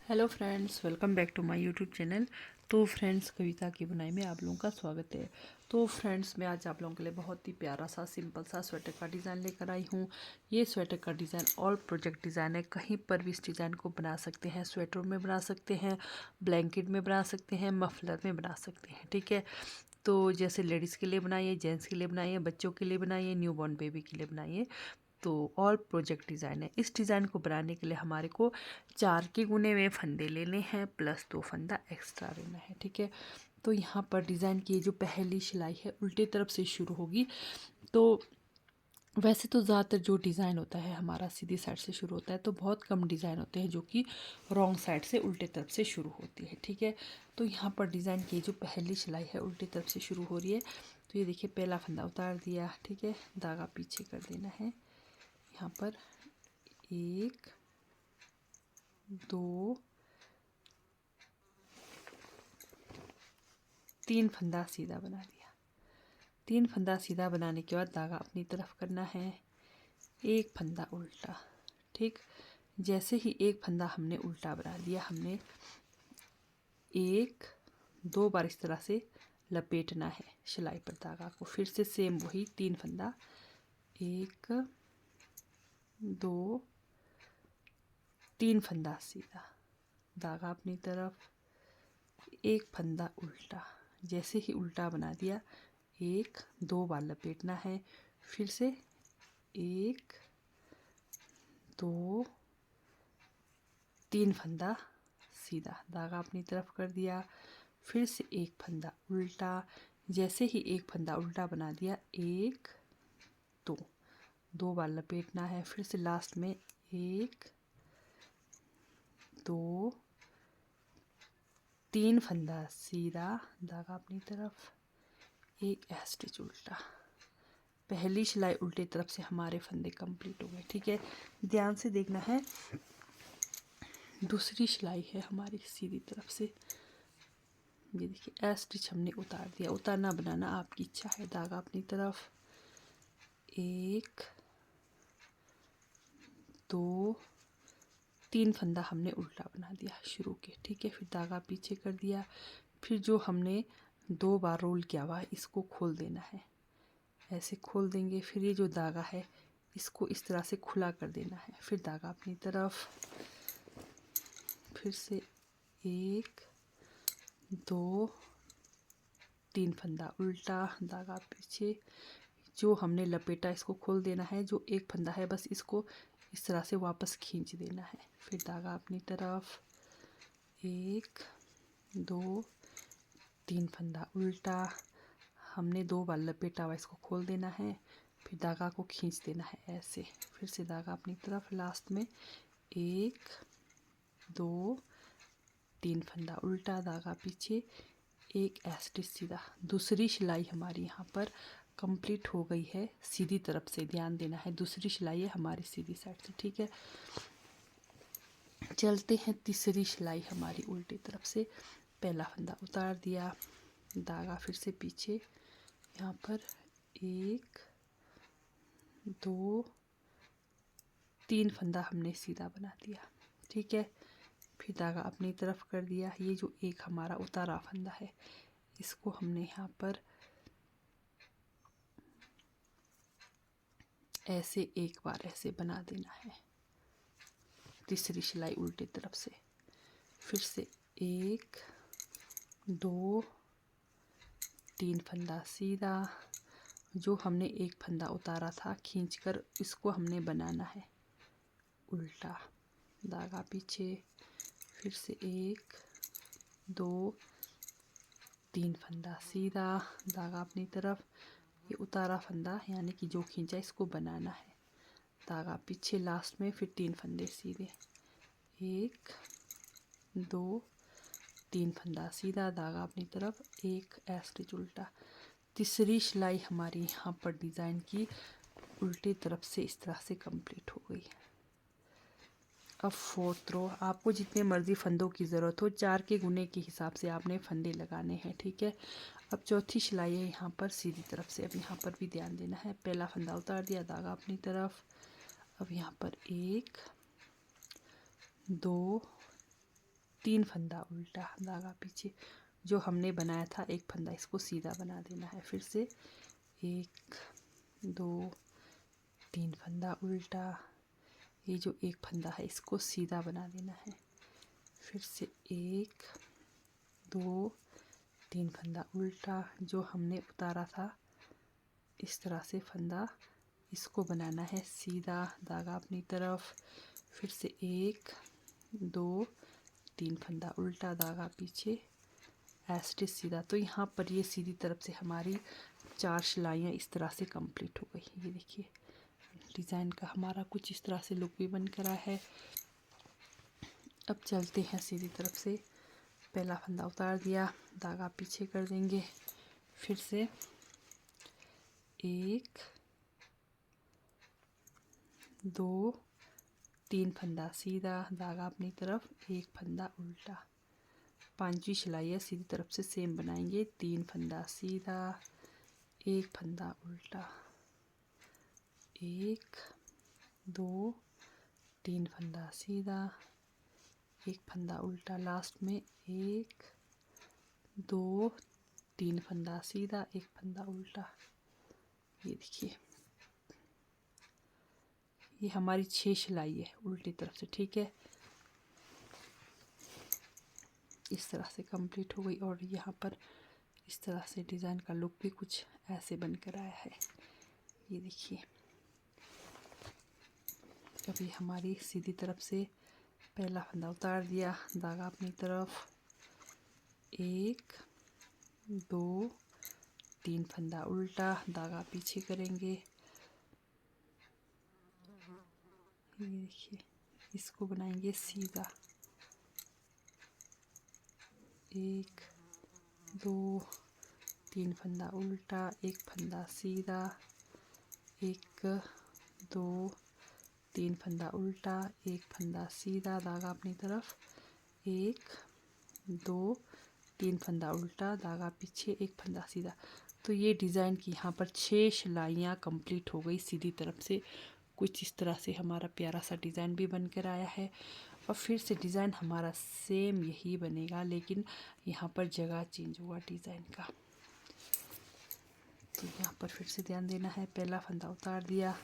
Hello friends, welcome back to my YouTube channel. तो friends, Kavita की बुनाई में आप लोगों का स्वागत है। तो फ्रेंड्स, मैं आज आप लोगों के लिए बहुत ही प्यारा सा सिंपल सा स्वेटर का डिज़ाइन लेकर आई हूँ। ये स्वेटर का डिज़ाइन ऑल प्रोजेक्ट डिज़ाइन है। कहीं पर भी इस डिज़ाइन को बना सकते हैं। स्वेटर में बना सकते हैं, ब्लैंकेट में बना सकते हैं, मफलर में बना सकते हैं। ठीक है, तो जैसे लेडीज़ के लिए बनाइए, जेंट्स के लिए बनाइए, बच्चों के लिए बनाइए, न्यूबॉर्न बेबी के लिए बनाइए। तो ऑल प्रोजेक्ट डिज़ाइन है। इस डिज़ाइन को बनाने के लिए हमारे को 4 के गुने में फंदे लेने हैं प्लस 2 फंदा एक्स्ट्रा लेना है। ठीक है, तो यहाँ पर डिज़ाइन की जो पहली सिलाई है उल्टे तरफ से शुरू होगी। तो वैसे तो ज़्यादातर जो डिज़ाइन होता है हमारा सीधी साइड से शुरू होता है, तो बहुत कम डिज़ाइन होते हैं जो कि रॉन्ग साइड से उल्टे तरफ से शुरू होती है। ठीक है, तो यहाँ पर डिज़ाइन की जो पहली सिलाई है उल्टे तरफ से शुरू हो रही है। तो ये देखिए, पहला फंदा उतार दिया। ठीक है, धागा पीछे कर देना है। यहाँ पर 1 2 3 फंदा सीधा बना दिया। 3 फंदा सीधा बनाने के बाद धागा अपनी तरफ करना है, एक फंदा उल्टा। ठीक, जैसे ही एक फंदा हमने उल्टा बना दिया, हमने 1 2 बार इस तरह से लपेटना है सिलाई पर धागा को। फिर से सेम वही 3 फंदा, 1 2 3 फंदा सीधा, धागा अपनी तरफ, एक फंदा उल्टा। जैसे ही उल्टा बना दिया, 1 2 बार लपेटना है। फिर से 1 2 3 फंदा सीधा, धागा अपनी तरफ कर दिया। फिर से एक फंदा उल्टा। जैसे ही एक फंदा उल्टा बना दिया, 1 2 बार लपेटना है। फिर से लास्ट में 1 2 3 फंदा सीधा, धागा अपनी तरफ, एक स्टिच उल्टा। पहली सिलाई उल्टे तरफ से हमारे फंदे कंप्लीट हो गए। ठीक है, ध्यान से देखना है। दूसरी सिलाई है हमारी सीधी तरफ से। ये देखिए, स्टिच हमने उतार दिया। उतारना बनाना आपकी इच्छा है। धागा अपनी तरफ, 1 2 3 फंदा हमने उल्टा बना दिया शुरू के। ठीक है, फिर धागा पीछे कर दिया। फिर जो हमने 2 बार रोल किया हुआ है, इसको खोल देना है। ऐसे खोल देंगे। फिर ये जो धागा है इसको इस तरह से खुला कर देना है। फिर धागा अपनी तरफ, फिर से 1 2 3 फंदा उल्टा, धागा पीछे। जो हमने लपेटा इसको खोल देना है। जो एक फंदा है बस इसको इस तरह से वापस खींच देना है। फिर धागा अपनी तरफ, 1 2 3 फंदा उल्टा। हमने 2 बार लपेटा हुआ, इसको खोल देना है। फिर धागा को खींच देना है ऐसे। फिर से धागा अपनी तरफ, लास्ट में 1 2 3 फंदा उल्टा, धागा पीछे, एक स्टिच सीधा। दूसरी सिलाई हमारी यहाँ पर कंप्लीट हो गई है सीधी तरफ से। ध्यान देना है, दूसरी सिलाई है हमारी सीधी साइड से। ठीक है, चलते हैं तीसरी सिलाई हमारी उल्टी तरफ से। पहला फंदा उतार दिया, धागा फिर से पीछे, यहाँ पर 1 2 3 फंदा हमने सीधा बना दिया। ठीक है, फिर धागा अपनी तरफ कर दिया। ये जो एक हमारा उतारा फंदा है इसको हमने यहाँ पर ऐसे एक बार ऐसे बना देना है। तीसरी सिलाई उल्टी तरफ से। फिर से 1 2 3 फंदा सीधा। जो हमने एक फंदा उतारा था खींचकर, इसको हमने बनाना है उल्टा, धागा पीछे। फिर से 1 2 3 फंदा सीधा, धागा अपनी तरफ। ये उतारा फंदा यानी कि जो खींचा इसको बनाना है, धागा पीछे, लास्ट में फिर 3 फंदे सीधे, 1 2 3 फंदा सीधा, धागा अपनी तरफ, एक स्टिच उल्टा। तीसरी सिलाई हमारी यहाँ पर डिज़ाइन की उल्टी तरफ से इस तरह से कंप्लीट हो गई। अब फोर्थ रो, आपको जितने मर्जी फंदों की ज़रूरत हो 4 के गुने के हिसाब से आपने फंदे लगाने हैं। ठीक है, अब चौथी सिलाई है यहाँ पर सीधी तरफ से। अब यहाँ पर भी ध्यान देना है। पहला फंदा उतार दिया, धागा अपनी तरफ। अब यहाँ पर 1 2 तीन फंदा उल्टा, धागा पीछे जो हमने बनाया था एक फंदा, इसको सीधा बना देना है। फिर से 1 2 3 फंदा उल्टा, ये जो एक फंदा है इसको सीधा बना देना है। फिर से 1 2 3 फंदा उल्टा, जो हमने उतारा था इस तरह से फंदा, इसको बनाना है सीधा, धागा अपनी तरफ। फिर से 1 2 3 फंदा उल्टा, धागा पीछे, ऐसे सीधा। तो यहाँ पर ये सीधी तरफ से हमारी 4 सिलाइयाँ इस तरह से कंप्लीट हो गई। ये देखिए डिज़ाइन का हमारा कुछ इस तरह से लुक भी बन कर आया है। अब चलते हैं सीधी तरफ से। पहला फंदा उतार दिया, धागा पीछे कर देंगे। फिर से 1 2 3 फंदा सीधा, धागा अपनी तरफ, एक फंदा उल्टा। पांचवी सिलाई है सीधी तरफ से सेम बनाएंगे। 3 फंदा सीधा, एक फंदा उल्टा, 1 2 3 फंदा सीधा, एक फंदा उल्टा। लास्ट में 1 2 3 फंदा सीधा, एक फंदा उल्टा। ये देखिए ये हमारी 6 सिलाई है उल्टी तरफ से, ठीक है। इस तरह से कंप्लीट हो गई और यहाँ पर इस तरह से डिज़ाइन का लुक भी कुछ ऐसे बनकर आया है। ये देखिए अभी हमारी सीधी तरफ से पहला फंदा उतार दिया, धागा अपनी तरफ, 1 2 3 फंदा उल्टा, धागा पीछे करेंगे। ये देखिए इसको बनाएंगे सीधा, 1 2 3 फंदा उल्टा, एक फंदा सीधा, 1 2 3 फंदा उल्टा, एक फंदा सीधा, धागा अपनी तरफ, 1 2 3 फंदा उल्टा, धागा पीछे, एक फंदा सीधा। तो ये डिज़ाइन की यहाँ पर 6 सिलाइयाँ कंप्लीट हो गई सीधी तरफ से। कुछ इस तरह से हमारा प्यारा सा डिज़ाइन भी बनकर आया है। और फिर से डिज़ाइन हमारा सेम यही बनेगा, लेकिन यहाँ पर जगह चेंज हुआ डिज़ाइन का। तो यहाँ पर फिर से ध्यान देना है। पहला फंदा उतार दिया,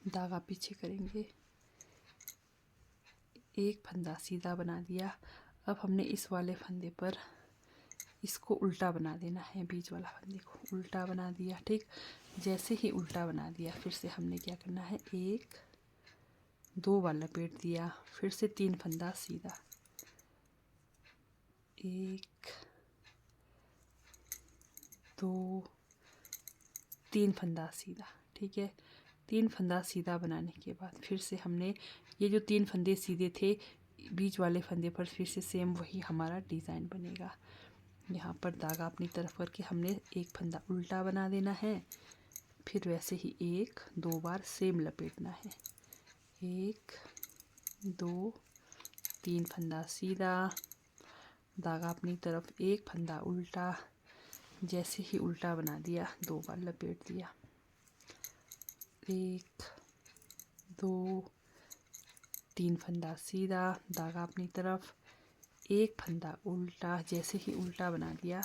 धागा पीछे करेंगे, एक फंदा सीधा बना दिया। अब हमने इस वाले फंदे पर इसको उल्टा बना देना है, बीच वाला फंदे को उल्टा बना दिया। ठीक, जैसे ही उल्टा बना दिया फिर से हमने क्या करना है, 1 2 बार लपेट दिया, फिर से 3 फंदा सीधा, 1 2 3 फंदा सीधा। ठीक है, 3 फंदा सीधा बनाने के बाद फिर से हमने ये जो 3 फंदे सीधे थे बीच वाले फंदे पर फिर से सेम वही हमारा डिज़ाइन बनेगा। यहाँ पर धागा अपनी तरफ करके हमने एक फंदा उल्टा बना देना है, फिर वैसे ही 1 2 बार सेम लपेटना है, 1 2 3 फंदा सीधा, धागा अपनी तरफ, एक फंदा उल्टा, जैसे ही उल्टा बना दिया 2 बार लपेट दिया, 1 2 3 फंदा सीधा, धागा अपनी तरफ, एक फंदा उल्टा, जैसे ही उल्टा बना दिया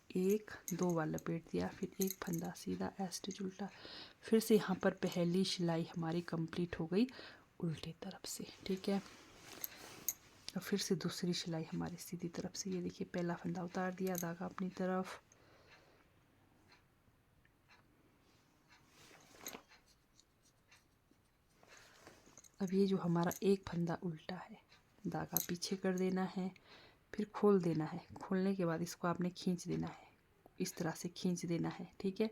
1 2 बार लपेट दिया, फिर एक फंदा सीधा, एस्टिच उल्टा। फिर से यहाँ पर पहली सिलाई हमारी कंप्लीट हो गई उल्टी तरफ से। ठीक है, और फिर से दूसरी सिलाई हमारी सीधी तरफ से। ये देखिए पहला फंदा उतार दिया, धागा अपनी तरफ, अब ये जो हमारा एक फंदा उल्टा है धागा पीछे कर देना है, फिर खोल देना है। खोलने के बाद इसको आपने खींच देना है, इस तरह से खींच देना है। ठीक है,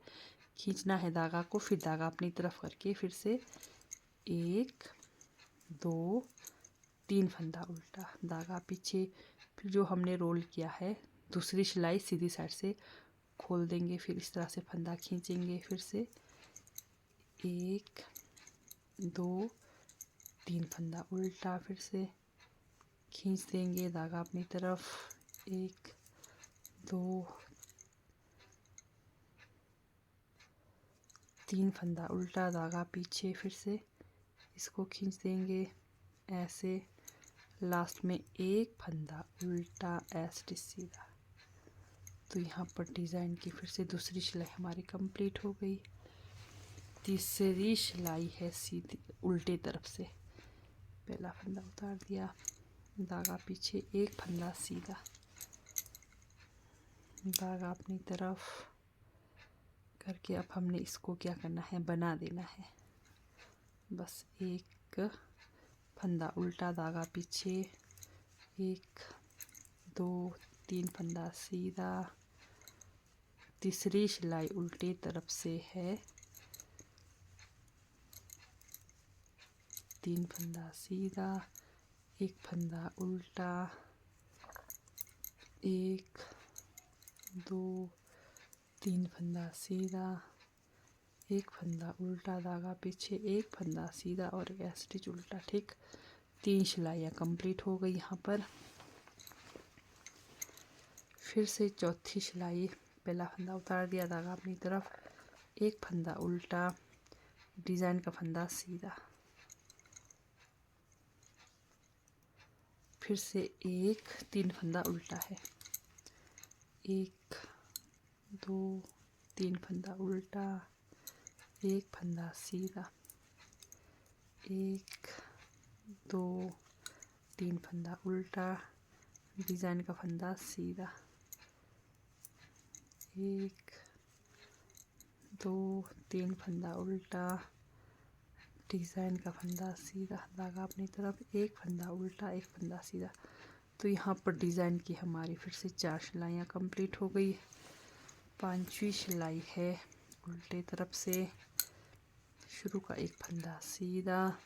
खींचना है धागा को, फिर धागा अपनी तरफ करके फिर से 1 2 3 फंदा उल्टा, धागा पीछे, फिर जो हमने रोल किया है दूसरी सिलाई सीधी साइड से खोल देंगे, फिर इस तरह से फंदा खींचेंगे, फिर से 1 2 3 फंदा उल्टा, फिर से खींच देंगे धागा अपनी तरफ, 1 2 3 फंदा उल्टा, धागा पीछे, फिर से इसको खींच देंगे, ऐसे, लास्ट में एक फंदा उल्टा ऐसे सीधा। तो यहाँ पर डिज़ाइन की फिर से दूसरी सिलाई हमारी कंप्लीट हो गई। तीसरी सिलाई है सीधी उल्टे तरफ से, पहला फंदा उतार दिया, धागा पीछे, एक फंदा सीधा, धागा अपनी तरफ करके अब हमने इसको क्या करना है, बना देना है। बस एक फंदा उल्टा, धागा पीछे, 1 2 3 फंदा सीधा, तीसरी सिलाई उल्टे तरफ से है, 3 फंदा सीधा, एक फंदा उल्टा, 1 2 3 फंदा सीधा, एक फंदा उल्टा, धागा पीछे, एक फंदा सीधा और स्टिच उल्टा। ठीक, 3 सिलाइयाँ कंप्लीट हो गई यहाँ पर। फिर से चौथी सिलाई, पहला फंदा उतार दिया, धागा अपनी तरफ, एक फंदा उल्टा, डिज़ाइन का फंदा सीधा, फिर से 3 फंदा उल्टा है, 1 2 3 फंदा उल्टा, एक फंदा सीधा, 1 2 3 फंदा उल्टा, डिज़ाइन का फंदा सीधा, 1 2 3 फंदा उल्टा, डिज़ाइन का फंदा सीधा, धागा अपनी तरफ, एक फंदा उल्टा, एक फंदा सीधा। तो यहाँ पर डिज़ाइन की हमारी फिर से 4 सिलाइयाँ कंप्लीट हो गई। 5वीं सिलाई है उल्टे तरफ से, शुरू का एक फंदा सीधा,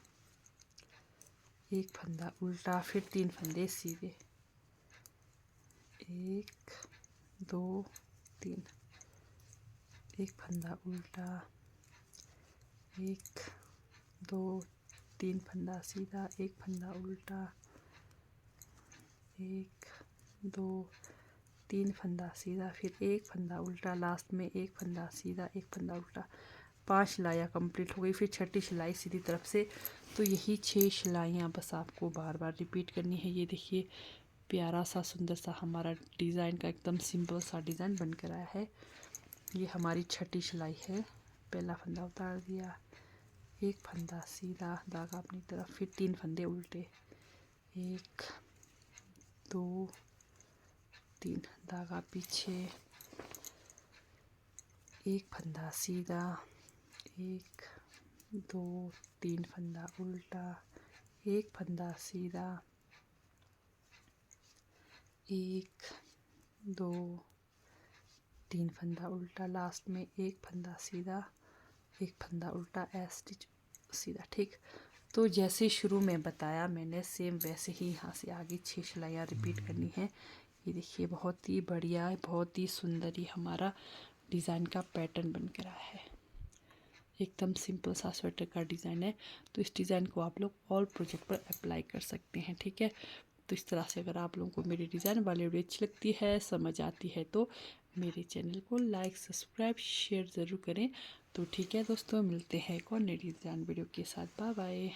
एक फंदा उल्टा, फिर 3 फंदे सीधे, 1 2 3, एक फंदा उल्टा, 1 2 3 फंदा सीधा, एक फंदा उल्टा, 1 2 3 फंदा सीधा, फिर एक फंदा उल्टा, लास्ट में एक फंदा सीधा, एक फंदा उल्टा। 5 सिलाइयाँ कंप्लीट हो गई। फिर छठी सिलाई सीधी तरफ से। तो यही 6 सिलाइयाँ बस आपको बार बार रिपीट करनी है। ये देखिए प्यारा सा सुंदर सा हमारा डिज़ाइन का एकदम सिंपल सा डिज़ाइन बनकर आया है। ये हमारी छठी सिलाई है। पहला फंदा उतार दिया, एक फंदा सीधा, धागा अपनी तरफ, फिर 3 फंदे उल्टे, 1 2 3, धागा पीछे, एक फंदा सीधा, 1 2 3 फंदा उल्टा, एक फंदा सीधा, 1 2 3 फंदा उल्टा, लास्ट में एक फंदा सीधा, एक फंदा उल्टा, स्टिच सीधा। ठीक, तो जैसे शुरू में बताया मैंने सेम वैसे ही यहाँ से आगे 6 सिलाइयाँ रिपीट करनी है। ये देखिए बहुत ही बढ़िया, बहुत ही सुंदर ही हमारा डिज़ाइन का पैटर्न बन कर आया है। एकदम सिंपल सा स्वेटर का डिज़ाइन है। तो इस डिज़ाइन को आप लोग ऑल प्रोजेक्ट पर अप्लाई कर सकते हैं। ठीक है, तो इस तरह से अगर आप लोगों को मेरी डिज़ाइन वाली वीडियो अच्छी लगती है, समझ आती है, तो मेरे चैनल को लाइक सब्सक्राइब शेयर ज़रूर करें। तो ठीक है दोस्तों, मिलते हैं एक और नई डिज़ाइन वीडियो के साथ। Bye bye.